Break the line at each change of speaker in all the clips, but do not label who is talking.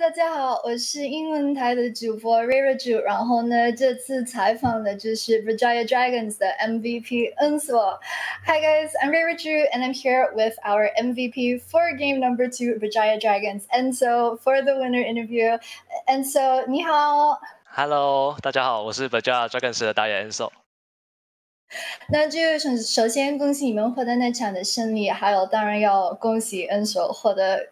大家好，我是英文台的主播 Reirachuu， 然后呢，这次采访的就是 BJD Dragons 的 MVP Enso。Hi guys, I'm Reirachuu and I'm here with our MVP for game number 2, BJD Dragons Enso for the winner interview. Enso, 你好。
Hello， 大家好，我是 BJD Dragons 的导演 Enso。
那就首先恭喜你们获得那场的胜利，还有当然要恭喜 Enso 获得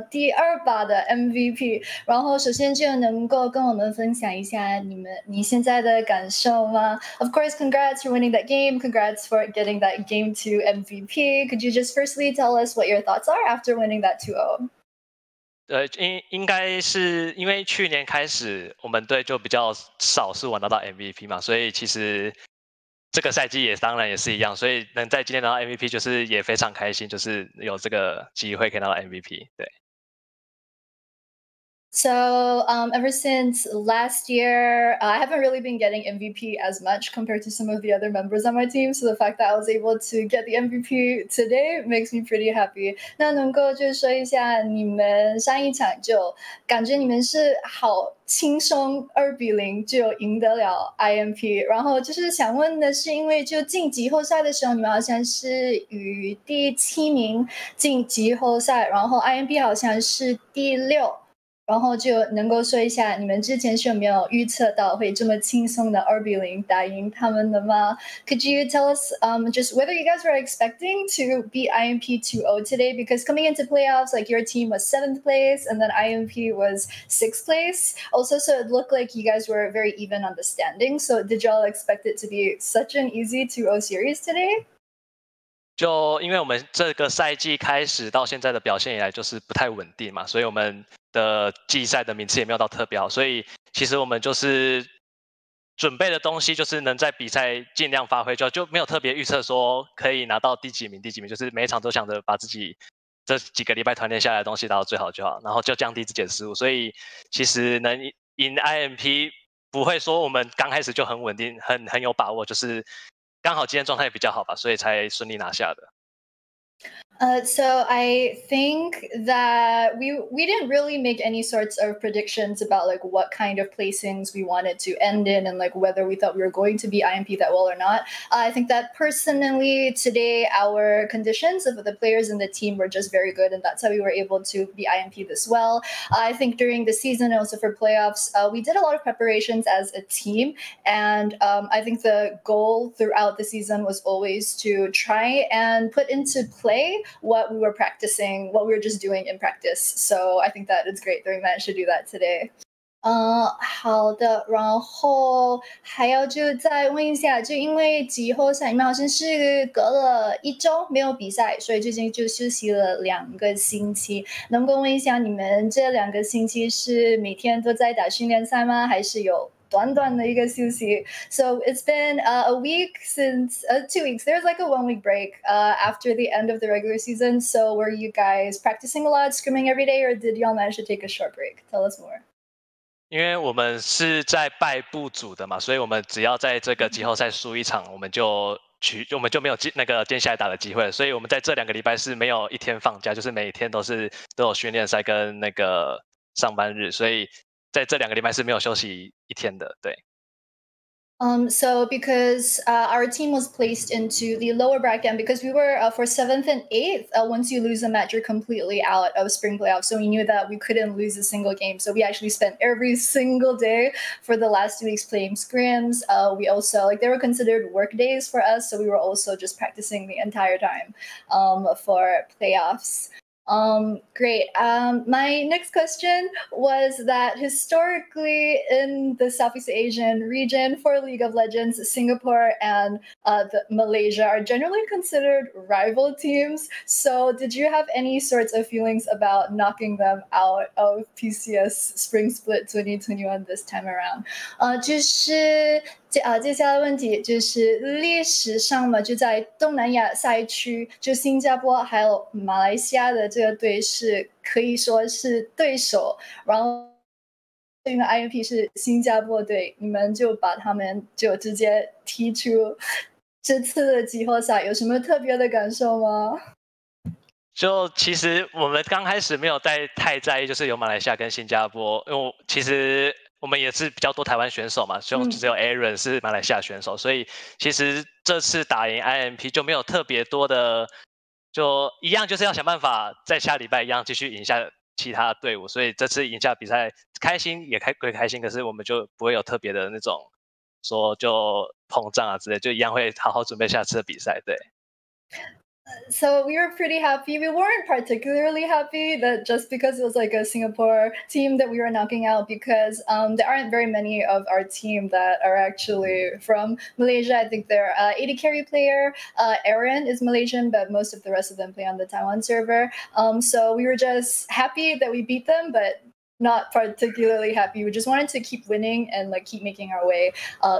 第2把的 MVP。然后首先就能够跟我们分享一下你现在的感受吗？ Of course, congrats for winning that game. Congrats for getting that Game 2 MVP. Could you just firstly tell us what your thoughts are after winning that 2-0?
应该是因为去年开始我们队就比较少是拿到 MVP 嘛，所以其实这个赛季当然也是一样，所以能在今天拿到 MVP 就是也非常开心，就是有这个机会可以拿到 MVP。对。
So ever since last year, I haven't really been getting MVP as much compared to some of the other members on my team. So the fact that I was able to get the MVP today makes me pretty happy. 那能够就说一下你们上一场就感觉你们是好轻松2-0就赢得了 IMP。然后就是想问的是，因为就进季后赛的时候，你们好像是以第7名进季后赛，然后 IMP 好像是第6。然后就能够说一下，你们之前是有没有预测到会这么轻松的2-0打赢他们的吗？ Could you tell us just whether you guys were expecting to beat IMP 2-0 today? Because coming into playoffs, like your team was 7th place and then IMP was 6th place. Also, so it looked like you guys were very even on the standings. So did y'all expect it to be such an easy 2-0 series today?
就因为我们这个赛季开始到现在的表现以来就是不太稳定嘛，所以我们的季赛的名次也没有到特别好，所以其实我们就是准备的东西就是能在比赛尽量发挥，就没有特别预测说可以拿到第几名，就是每一场都想着把自己这几个礼拜团练下来的东西达到最好就好，然后就降低自己的失误，所以其实能赢 IMP 不会说我们刚开始就很稳定，很有把握，就是刚好今天状态比较好吧，所以才顺利拿下的。
So I think that we didn't really make any sorts of predictions about like what kind of placings we wanted to end in and like whether we thought we were going to be IMP that well or not. I think that personally today our conditions of the players in the team were just very good, and that's how we were able to be IMP this well. I think during the season and also for playoffs, we did a lot of preparations as a team, and I think the goal throughout the season was always to try and put into play what we were practicing, what we were just doing in practice. So I think that it's great that we managed to do that today. 好的，然后还要就再问一下，就因为季后赛你们好像是隔了1周没有比赛，所以最近就休息了2个星期。能够问一下，你们这2个星期是每天都在打训练赛吗？还是有短短的一个休息？ So it's been a week since 2 weeks. There's like a 1-week break after the end of the regular season. So were you guys practicing a lot, scrimming every day, or did y'all manage to take a short break? Tell us more.
因为我们是在败部组的嘛，所以我们只要在这个季后赛输1场，我们就没有那个接下来打的机会了。所以我们在这2个礼拜是没有一天放假，就是每天都有训练赛跟那个上班日，所以在这2个礼拜是没有休息1天的。对。
So because our team was placed into the lower bracket, and because we were for 7th and 8th, once you lose a match, you're completely out of spring playoffs. So we knew that we couldn't lose a single game. So we actually spent every single day for the last 2 weeks playing scrims. We also, like, they were considered work days for us. So we were also just practicing the entire time for playoffs. Great. My next question was that historically in the Southeast Asian region for League of Legends, Singapore and Malaysia are generally considered rival teams. So did you have any sorts of feelings about knocking them out of PCS Spring Split 2021 this time around? 接下来问题就是历史上嘛，就在东南亚赛区，就新加坡还有马来西亚的这个队是可以说是对手，然后因为 IMP 是新加坡队，你们就把他们就直接踢出这次的季后赛，有什么特别的感受吗？
就其实我们刚开始没有太在意，就是有马来西亚跟新加坡，因为其实我们也是比较多台湾选手嘛，就只有 Aaron 是马来西亚选手，所以其实这次打赢 IMP 就没有特别多的，就一样就是要想办法在下礼拜一样继续赢下其他的队伍，所以这次赢下比赛开心也归开心，可是我们就不会有特别的那种说就膨胀啊之类，就一样会好好准备下次的比赛，对。
So we were pretty happy. We weren't particularly happy that just because it was like a Singapore team that we were knocking out, because there aren't very many of our team that are actually from Malaysia. I think their AD carry player, Aaron, is Malaysian, but most of the rest of them play on the Taiwan server. So we were just happy that we beat them, but not particularly happy. We just wanted to keep winning and like keep making our way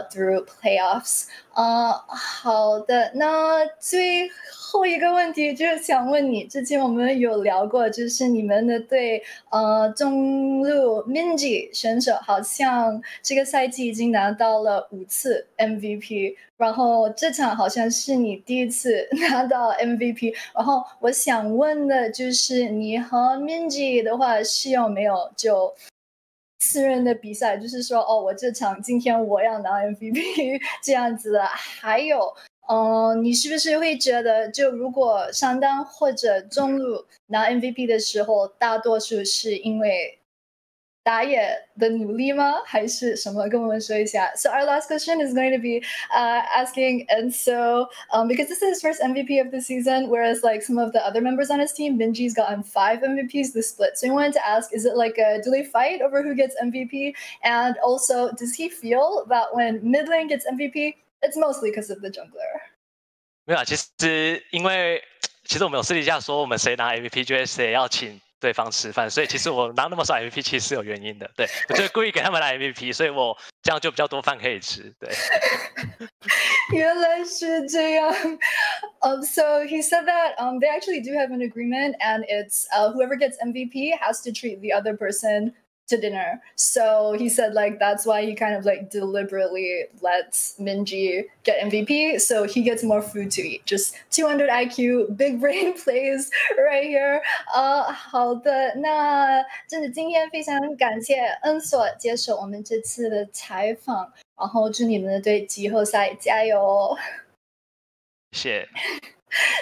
through playoffs. 好的，那最后一个问题就是想问你，之前我们有聊过，就是你们的队中路 Minji 选手好像这个赛季已经拿到了5次 MVP， 然后这场好像是你第一次拿到 MVP， 然后我想问的就是你和 Minji 的话是有没有就私人的比赛，就是说哦，我这场今天我要拿 MVP 这样子的，还有你是不是会觉得，就如果上单或者中路拿 MVP 的时候，大多数是因为打野的努力吗？还是什么？跟我们说一下。So our last question is going to be asking Enso, because this is his first MVP of the season, whereas like some of the other members on his team, Minji's gotten 5 MVPs this split. So we wanted to ask, is it like do they fight over who gets MVP? And also, does he feel that when mid lane gets MVP, it's mostly because of the jungler?
没有啊，其实因为我们有私底下说，我们谁拿 MVP 就会谁要请对方吃饭，所以其实我拿那么少 MVP 其实是有原因的。对，我就故意给他们拿 MVP， 所以我这样就比较多饭可以吃。对。
原来是这样。So he said that they actually do have an agreement, and it's whoever gets MVP has to treat the other person to dinner. So he said like that's why he kind of like deliberately lets Minji get MVP, so he gets more food to eat. Just 200 IQ, big brain plays right here. 好的，那真的今天非常感谢恩所接受我们这次的采访，然后祝你们的队季后赛加油！
谢谢。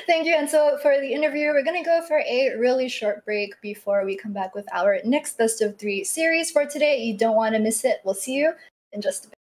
Thank you, Enso, for the interview. We're going to go for a really short break before we come back with our next best of 3 series for today. You don't want to miss it. We'll see you in just a bit.